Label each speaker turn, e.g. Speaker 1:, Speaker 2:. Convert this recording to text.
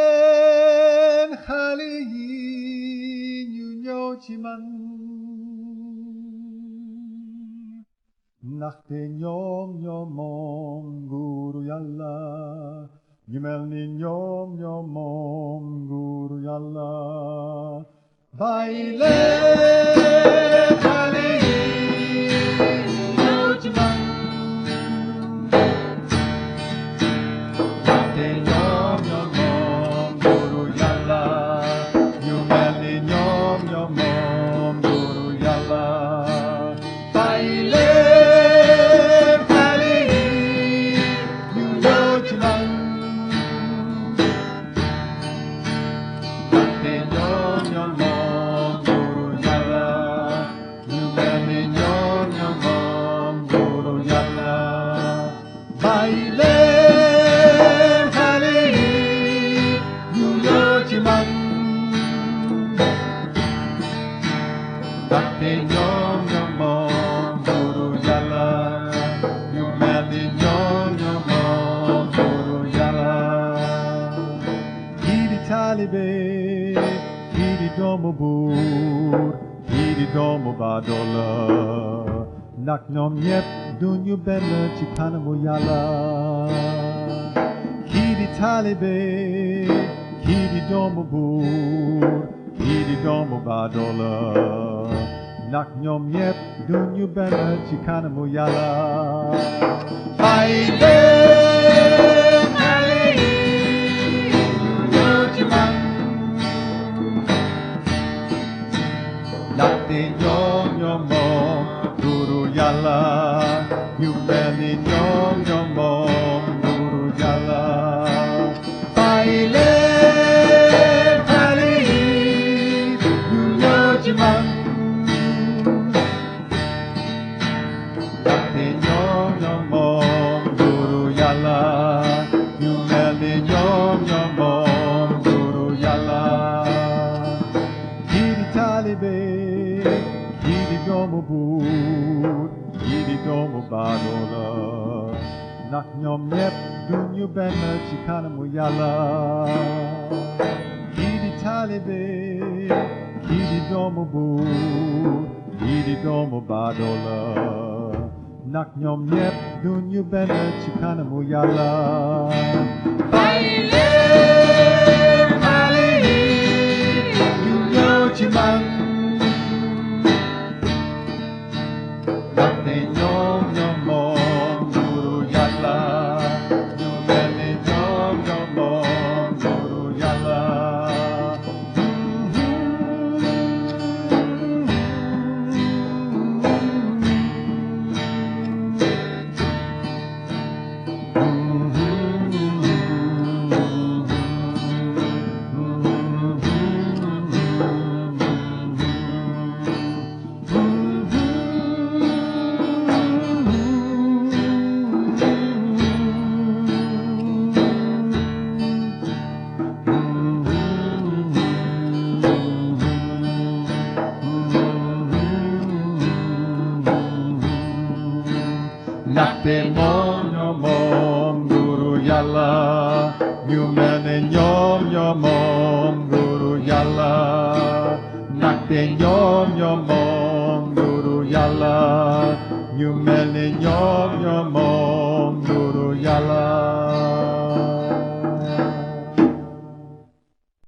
Speaker 1: Bailen khaliyin yunyochiman Nachte nyom nyomom guru yalla Nyumelni nyom nyomom guru yalla Bailen khaliyin yunyochiman Nachte nyom nyomom guru yalla Nyumelni nyom nyomom guru yalla Bailen khaliyin yunyochiman Nachte nyom nyomom guru yalla Nyumelni nyom nyomom guru yalla Bailen khaliyin yunyochiman Nachte nyom nyomom guru yalla Nyumelni nyom nyomom guru yalla Hidi talibe Hidi domo bur Hidi domo badola Nak nyom nyep dunyu benna chikana mo yalla Hidi talibe Hidi domo bur Hidi domo badola Nak nyom nyep dunyu benna chikana mo yalla Bailen khaliyin yunyochiman Nachte nyom nyomom guru yalla Nyumelni nyom nyomom guru yalla Bailen khaliyin yunyochiman Nachte nyom nyomom guru yalla Nyumelni nyom nyomom guru yalla Hidi talibe Hidi domo bur Hidi domo badola Nak nyom nyep dunyu benna chikana mo yalla Hidi talibe Hidi domo bur Hidi domo badola Nak nyom nyep dunyu benna chikana mo yalla Bailen khaliyin yunyochiman Nachte nyom nyomom guru yalla Nyumelni nyom nyomom guru yalla Nachte nyom nyomom guru yalla Nyumelni nyom nyomom guru yalla Nachte nyom nyomom guru yalla Nyumelni nyom nyomom guru yalla